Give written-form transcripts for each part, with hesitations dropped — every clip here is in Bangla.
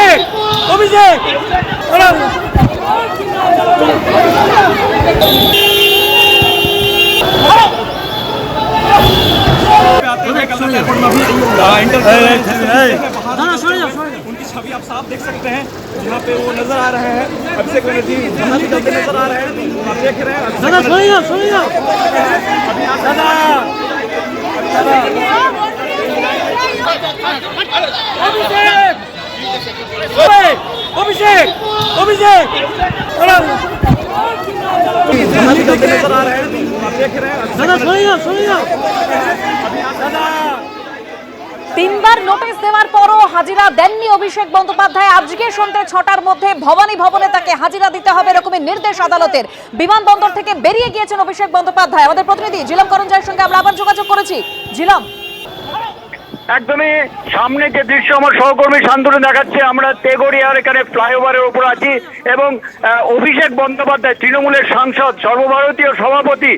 অভিষেক অভিষেক उनकी छवि आप साफ देख सकते हैं। यहाँ पे वो नजर आ रहे हैं, अभिषेक बनर्जी नजर आ रहे हैं। आप देख रहे हैं অভিষেক অভিষেক नजर आ रहे हैं। आप देख रहे हैं তিনবার নোটিশ দেওয়ার পরও হাজিরা দেননি অভিষেক বন্দ্যোপাধ্যায়। আজকে সন্ধ্যে 6টার মধ্যে ভবানী ভবনে তাকে হাজিরা দিতে হবে এরকমই নির্দেশ আদালতের। বিমানবন্দর থেকে বেরিয়ে গিয়েছেন অভিষেক বন্দ্যোপাধ্যায়। আমাদের প্রতিনিধি জিলম করঞ্জয়ের সঙ্গে আমরা আবার যোগাযোগ করেছি। জিলম, একদমই সামনে যে দৃশ্য আমার সহকর্মী শান্তনু দেখাচ্ছে, আমরা তেগড়িয়ার এখানে ফ্লাইওভারের উপর আছি এবং অভিষেক বন্দ্যোপাধ্যায় তৃণমূলের সাংসদ, সর্বভারতীয় সভাপতি,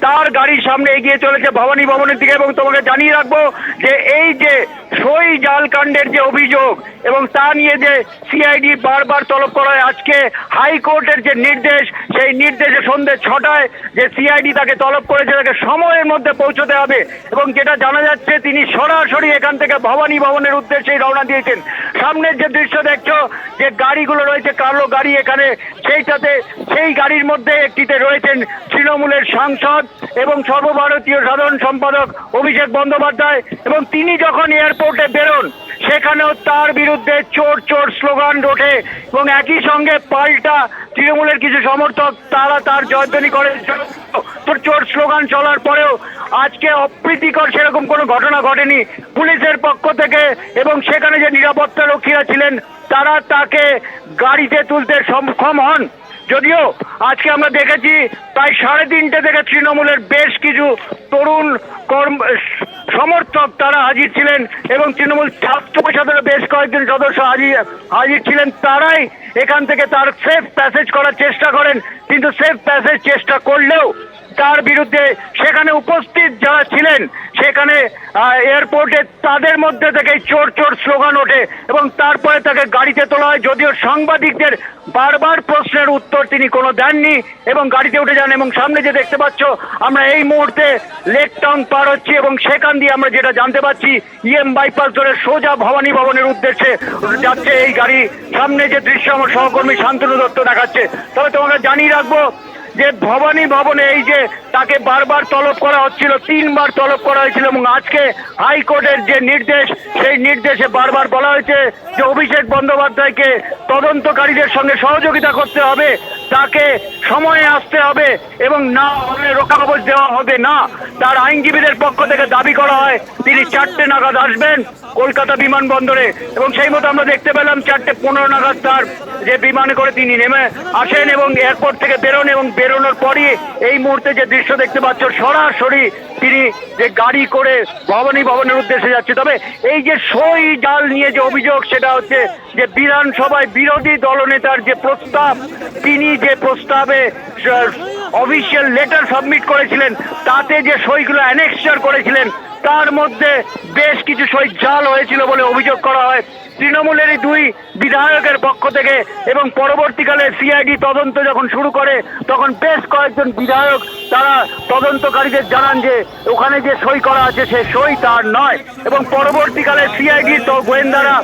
তার গাড়ির সামনে এগিয়ে চলেছে ভবানী ভবনের দিকে। এবং তোমাকে জানিয়ে রাখবো যে এই যে সই জাল কাণ্ডের যে অভিযোগ এবং তা নিয়ে যে সিআইডি বারবার তলব করা হয়, আজকে হাইকোর্টের যে নির্দেশ, সেই নির্দেশে সন্ধ্যে 6টায় যে সিআইডি তাকে তলব করেছে তাকে সময়ের মধ্যে পৌঁছতে হবে। এবং যেটা জানা যাচ্ছে তিনি সরাসরি এখান থেকে ভবানী ভবনের উদ্দেশ্যে রওনা দিয়েছেন। সামনের যে দৃশ্য দেখছো, যে গাড়িগুলো রয়েছে কালো গাড়ি এখানে, সেই গাড়ির মধ্যে একটিতে রয়েছেন তৃণমূলের সাংসদ এবং সর্বভারতীয় সাধারণ সম্পাদক অভিষেক বন্দ্যোপাধ্যায়। এবং তিনি যখন এয়ারপোর্টে বেরোন সেখানেও তার বিরুদ্ধে চোর চোর স্লোগান ওঠে এবং একই সঙ্গে পাল্টা তৃণমূলের কিছু সমর্থক তারা তার জয়ধ্বনি করে চোর স্লোগান চলার পরেও আজকে অপ্রীতিকর সেরকম কোনো ঘটনা ঘটেনি পুলিশের পক্ষ থেকে। এবং সেখানে যে নিরাপত্তা রক্ষীরা ছিলেন তারা তাকে গাড়িতে তুলতে সক্ষম হন। যদিও আজকে আমরা দেখেছি প্রায় 3:30 থেকে তৃণমূলের বেশ কিছু তরুণ সমর্থক তারা হাজির ছিলেন এবং তৃণমূল ছাত্র পরিষদের বেশ কয়েকজন সদস্য হাজির ছিলেন। তারাই এখান থেকে তার সেফ প্যাসেজ করার চেষ্টা করেন, কিন্তু সেফ প্যাসেজ চেষ্টা করলেও তার বিরুদ্ধে সেখানে উপস্থিত যারা ছিলেন সেখানে এয়ারপোর্টে তাদের মধ্যে থেকে চোর চোর স্লোগান ওঠে এবং তারপরে তাকে গাড়িতে তোলা হয়। যদিও সাংবাদিকদের বারবার প্রশ্নের উত্তর তিনি কোনো দেননি এবং গাড়িতে উঠে যান। এবং সামনে যে দেখতে পাচ্ছ, আমরা এই মুহূর্তে লেক টাউন পার হচ্ছি এবং সেখান দিয়ে আমরা যেটা জানতে পারছি বাইপাস ধরে সোজা ভবানী ভবনের উদ্দেশ্যে যাচ্ছে এই গাড়ি। সামনে যে দৃশ্য আমার সহকর্মী শান্তনু দত্ত দেখাচ্ছে। তবে তোমাকে জানিয়ে রাখবো যে ভবানী ভবনে এই যে তাকে বারবার তলব করা হচ্ছিল, 3বার তলব করা হয়েছিল এবং আজকে হাইকোর্টের যে নির্দেশ, সেই নির্দেশে বারবার বলা হয়েছে যে অভিষেক বন্দ্যোপাধ্যায়কে তদন্তকারীদের সঙ্গে সহযোগিতা করতে হবে, তাকে সময়ে আসতে হবে এবং না হলে রোকাকবজ দেওয়া হবে না। তার আইনজীবীদের পক্ষ থেকে দাবি করা হয় তিনি 4টে নাগাদ আসবেন কলকাতা বিমানবন্দরে এবং সেই মতো আমরা দেখতে পেলাম 4:15 নাগাদ তার যে বিমানে করে তিনি নেমে আসেন এবং এয়ারপোর্ট থেকে বেরোন। এবং বেরোনোর পরই এই মুহূর্তে যে দৃশ্য দেখতে পাচ্ছ, সরাসরি তিনি যে গাড়ি করে ভবানী ভবনের উদ্দেশ্যে যাচ্ছে। তবে এই যে সই জাল নিয়ে যে অভিযোগ, সেটা হচ্ছে যে বিধানসভায় বিরোধী দলনেতার যে প্রস্তাব, তিনি যে প্রস্তাবে অফিসিয়াল লেটার সাবমিট করেছিলেন তাতে যে সইগুলো অ্যানেক্সার করেছিলেন তার মধ্যে বেশ কিছু সই জাল হয়েছিল বলে অভিযোগ করা হয় তৃণমূলেরই 2 বিধায়কের পক্ষ থেকে। এবং পরবর্তীকালে সিআইডি তদন্ত যখন শুরু করে তখন বেশ কয়েকজন বিধায়ক তারা তদন্তকারীদের জানান যে ওখানে যে সই করা আছে সে সই তার নয়। এবং পরবর্তীকালে সিআইডি গোয়েন্দারা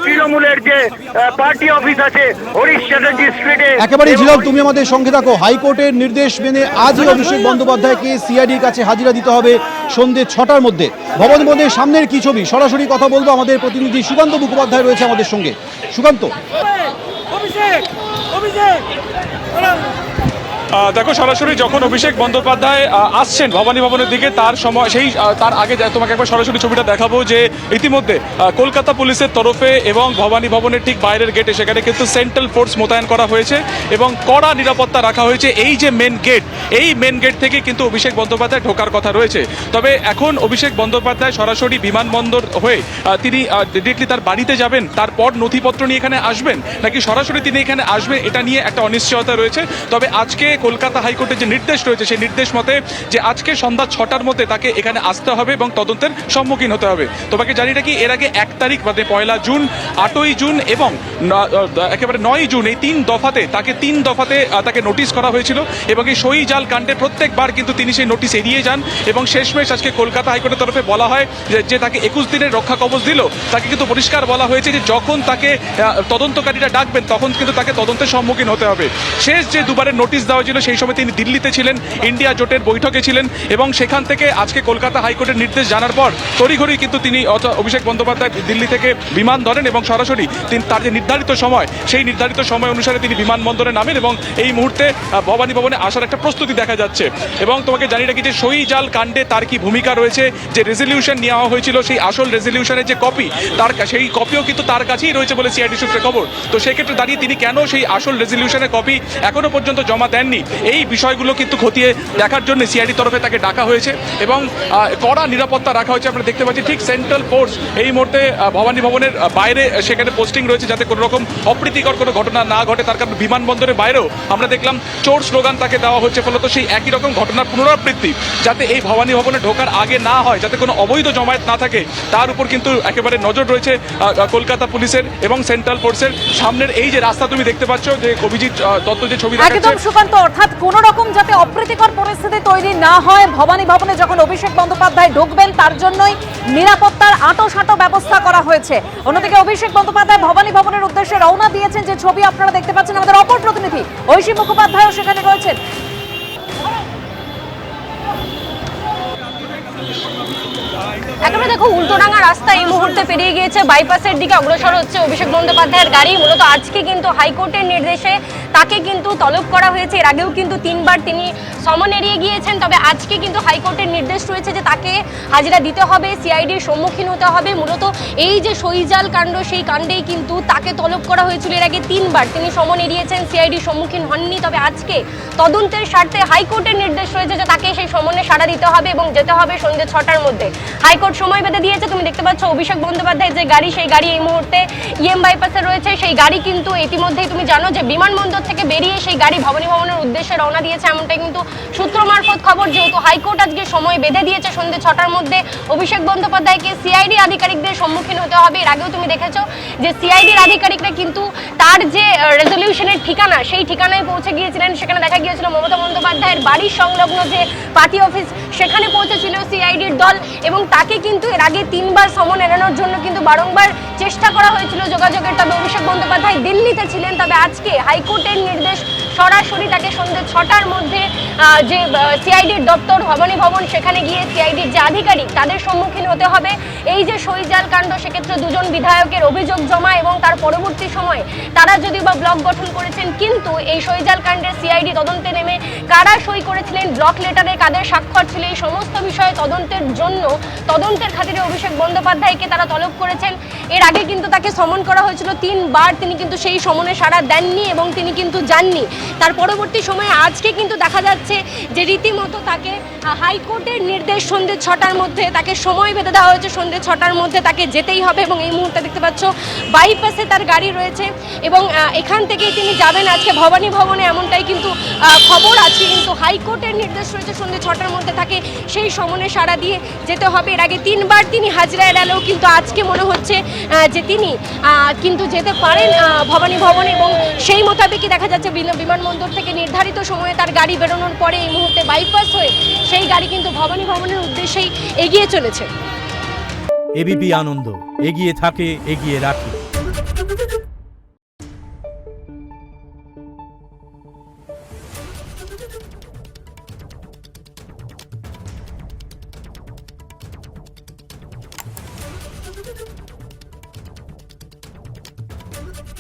তৃণমূলের যে পার্টি অফিস আছে হরিশ চ্যাটার্জি স্ট্রিটে একেবারে জিলম, তুমি আমাদের সঙ্গে থাকো। হাইকোর্টের নির্দেশ মেনে আজই অভিষেক বন্দ্যোপাধ্যায়কে সিআইডির কাছে হাজিরা দিতে হবে সন্ধ্যে 6টার মধ্যে। ভবন ভবনের সামনের কি ছবি, সরাসরি কথা বলবো আমাদের প্রতিনিধি সুকান্ত মুখোপাধ্যায় রয়েছে আমাদের সঙ্গে। সুকান্ত, অভিষেক অভিষেক দেখো, সরাসরি যখন অভিষেক বন্দ্যোপাধ্যায় আসছেন ভবানী ভবনের দিকে তার আগে তোমাকে একবার সরাসরি ছবিটা দেখাবো যে ইতিমধ্যে কলকাতা পুলিশের তরফে এবং ভবানী ভবনের ঠিক বাইরের গেটে সেখানে কিন্তু সেন্ট্রাল ফোর্স মোতায়েন করা হয়েছে এবং কড়া নিরাপত্তা রাখা হয়েছে। এই যে মেন গেট, এই মেন গেট থেকে কিন্তু অভিষেক বন্দ্যোপাধ্যায় ঢোকার কথা রয়েছে। তবে এখন অভিষেক বন্দ্যোপাধ্যায় সরাসরি বিমানবন্দর হয়ে তিনি ডিরেক্টলি তার বাড়িতে যাবেন, তারপর নথিপত্র নিয়ে এখানে আসবেন, নাকি সরাসরি তিনি এখানে আসবেন এটা নিয়ে একটা অনিশ্চয়তা রয়েছে। তবে আজকে কলকাতা হাইকোর্টের যে নির্দেশ রয়েছে সেই নির্দেশ মতে যে আজকে সন্ধ্যা 6টার মধ্যে তাকে এখানে আসতে হবে এবং তদন্তের সম্মুখীন হতে হবে। তোমাকে জানি রাখি এর আগে 1 তারিখ মানে 1 জুন, 8ই জুন এবং একেবারে 9ই জুন এই 3 দফাতে তাকে নোটিশ করা হয়েছিল এবং এই সই জাল কাণ্ডে প্রত্যেকবার কিন্তু তিনি সেই নোটিশ এড়িয়ে যান এবং শেষমেশ আজকে কলকাতা হাইকোর্টের তরফে বলা হয় যে তাকে 21 দিনের রক্ষা কবচ দিল। তাকে কিন্তু পরিষ্কার বলা হয়েছে যে যখন তাকে তদন্তকারীরা ডাকবেন তখন কিন্তু তাকে তদন্তের সম্মুখীন হতে হবে। শেষ যে দুবারের নোটিশ দেওয়া ছিল সেই সময় তিনি দিল্লিতে ছিলেন, ইন্ডিয়া জোটের বৈঠকে ছিলেন এবং সেখান থেকে আজকে কলকাতা হাইকোর্টের নির্দেশ জানার পর তড়িঘড়ি কিন্তু তিনি অভিষেক বন্দ্যোপাধ্যায় দিল্লি থেকে বিমান ধরেন এবং সরাসরি তিনি তার যে নির্ধারিত সময় সেই নির্ধারিত সময় অনুসারে তিনি বিমানবন্দরে নামেন এবং এই মুহূর্তে ভবানী ভবনে আসার একটা প্রস্তুতি দেখা যাচ্ছে। এবং তোমাকে জানিয়ে রাখি যে সই জাল কাণ্ডে তার কি ভূমিকা রয়েছে, যে রেজলিউশন নেওয়া হয়েছিল সেই আসল রেজলিউশনের যে কপি সেই কপিও কিন্তু তার কাছেই রয়েছে বলে সিআইডি সূত্রে খবর। তো সেক্ষেত্রে দাঁড়িয়ে তিনি কেন সেই আসল রেজলিউশনের কপি এখনো পর্যন্ত জমা দেননি, এই বিষয়গুলো কিন্তু খতিয়ে দেখার জন্য সিআইডি তরফে তাকে ডাকা হয়েছে এবং কড়া নিরাপত্তা রাখা হয়েছে। আমরা দেখতে পাচ্ছি ঠিক সেন্ট্রাল ফোর্স এই মুহূর্তে ভবানী ভবনের বাইরে সেখানে পোস্টিং রয়েছে যাতে কোনো রকম অপ্রীতিকর কোনো ঘটনা না ঘটে। তার কারণ বিমানবন্দরের বাইরেও আমরা দেখলাম চোর স্লোগান তাকে দেওয়া হচ্ছে, ফলত সেই একই রকম ঘটনার পুনরাবৃত্তি যাতে এই ভবানী ভবনে ঢোকার আগে না হয়, যাতে কোনো অবৈধ জমায়েত না থাকে তার উপর কিন্তু একেবারে নজর রয়েছে কলকাতা পুলিশের এবং সেন্ট্রাল ফোর্সের। সামনের এই যে রাস্তা তুমি দেখতে পাচ্ছ যে অভিজিৎ দত্ত যে ছবি দেখাচ্ছে একদম সুকান্ত, অর্থাৎ কোনো রকম যাতে অপ্রীতিকর পরিস্থিতি তৈরি না হয়, ভবানী ভবনে যখন অভিষেক বন্দ্যোপাধ্যায় ঢুকবেন তার জন্যই নিরাপত্তার আঁটো ব্যবস্থা করা হয়েছে। অন্যদিকে অভিষেক বন্দ্যোপাধ্যায় ভবানী ভবনের উদ্দেশ্যে রওনা দিয়েছেন, যে ছবি আপনারা দেখতে পাচ্ছেন আমাদের অপর প্রতিনিধি ঐশী মুখোপাধ্যায়ও সেখানে রয়েছেন। একেবারে দেখো উল্টোডাঙ্গা রাস্তা এই মুহূর্তে পেরিয়ে গিয়েছে, বাইপাসের দিকে অগ্রসর হচ্ছে অভিষেক বন্দ্যোপাধ্যায়ের গাড়ি। মূলত আজকে কিন্তু হাইকোর্টের নির্দেশে তাকে কিন্তু তলব করা হয়েছে। এর আগেও কিন্তু 3 বার তিনি সমন এড়িয়ে গিয়েছেন, তবে আজকে কিন্তু হাইকোর্টের নির্দেশ রয়েছে যে তাকে হাজিরা দিতে হবে, সিআইডির সম্মুখীন হতে হবে। মূলত এই যে সইজাল কাণ্ড সেই কাণ্ডেই কিন্তু তাকে তলব করা হয়েছিল। এর আগে 3 বার তিনি সমন এড়িয়েছেন, সিআইডির সম্মুখীন হননি, তবে আজকে তদন্তের স্বার্থে হাইকোর্টের নির্দেশ রয়েছে যে তাকে সেই সমনে সাড়া দিতে হবে এবং যেতে হবে সন্ধ্যে 6টার মধ্যে। হাইকোর্ট সময় বেঁধে দিয়েছে। তুমি দেখতে পাচ্ছ অভিষেক বন্দ্যোপাধ্যায় যে গাড়ি, সেই গাড়ি এই মুহূর্তে ইএম বাইপাসে রয়েছে। সেই গাড়ি কিন্তু ইতিমধ্যেই তুমি জানো যে বিমানবন্দর থেকে বেরিয়ে সেই গাড়ি ভবানী ভবনের উদ্দেশ্যে রওনা দিয়েছে, এমনটাই কিন্তু সূত্র মারফত খবর। যেহেতু হাইকোর্ট আজকে সময় বেঁধে দিয়েছে সন্ধ্যে 6টার মধ্যে অভিষেক বন্দ্যোপাধ্যায়কে সিআইডি আধিকারিকদের সম্মুখীন হতে হবে। এর আগেও তুমি দেখেছো যে সিআইডির আধিকারিকরা কিন্তু তার যে রেজলিউশনের ঠিকানা সেই ঠিকানায় পৌঁছে গিয়েছিলেন। সেখানে দেখা গিয়েছিল মমতা বন্দ্যোপাধ্যায়ের বাড়ির সংলগ্ন যে পার্টি অফিস সেখানে পৌঁছেছিল সিআইডির দল এবং তাকে কিন্তু এর আগে 3 বার সমন এড়ানোর জন্য কিন্তু বারংবার চেষ্টা করা হয়েছিল যোগাযোগের। তবে অভিষেক বন্দ্যোপাধ্যায় দিল্লিতে ছিলেন। তবে আজকে হাইকোর্টের নির্দেশ সরাসরি তাকে সন্ধ্যে 6টার মধ্যে যে সিআইডির দপ্তর ভবানী ভবন সেখানে গিয়ে সিআইডির যে আধিকারিক তাদের সম্মুখীন হতে হবে। এই যে সইজাল কাণ্ড, সেক্ষেত্রে 2 জন বিধায়কের অভিযোগ জমা এবং তার পরবর্তী সময়ে তারা যদিও বা ব্লক গঠন করেছেন, কিন্তু এই সইজাল কাণ্ডের সিআইডি তদন্তে নেমে কারা সই করেছিলেন, ব্লক লেটারে কাদের স্বাক্ষর ছিল, এই সমস্ত বিষয়ে তদন্তের জন্য তদন্তের খাতিরে অভিষেক বন্দ্যোপাধ্যায়কে তারা তলব করেছেন। এর আগে কিন্তু তাকে সমন করা হয়েছিল 3 বার, তিনি কিন্তু সেই সমনে সাড়া দেননি এবং তিনি কিন্তু যাননি। তার পরবর্তী সময়ে আজকে কিন্তু দেখা যাচ্ছে যে রীতিমতো তাকে হাইকোর্টের নির্দেশ সন্ধ্যে 6টার মধ্যে তাকে সময় বেঁধে দেওয়া হয়েছে, সন্ধ্যে 6টার মধ্যে তাকে যেতেই হবে। এবং এই মুহূর্তে দেখতে পাচ্ছ বাইপাসে তার গাড়ি রয়েছে এবং এখান থেকেই তিনি যাবেন আজকে ভবানী ভবনে, এমনটাই কিন্তু খবর আছে। কিন্তু হাইকোর্টের নির্দেশ রয়েছে সন্ধ্যে 6টার মধ্যে তাকে সেই সমনে সাড়া দিয়ে যেতে হবে। এর আগে 3 বার তিনি হাজিরা এড়ালেও কিন্তু আজকে মনে হচ্ছে যে তিনি কিন্তু যেতে পারেন ভবানী ভবনে এবং সেই মোতাবেকই দেখা যাচ্ছে বিমানবন্দর থেকে নির্ধারিত সময়ে তার গাড়ি বেরোনোর পরে এই মুহূর্তে বাইপাস হয়ে সেই গাড়ি কিন্তু ভবানী ভবনের উদ্দেশ্যেই এগিয়ে চলেছে। এবিপি আনন্দ, এগিয়ে থাকে, এগিয়ে রাখে।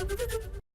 Thank you.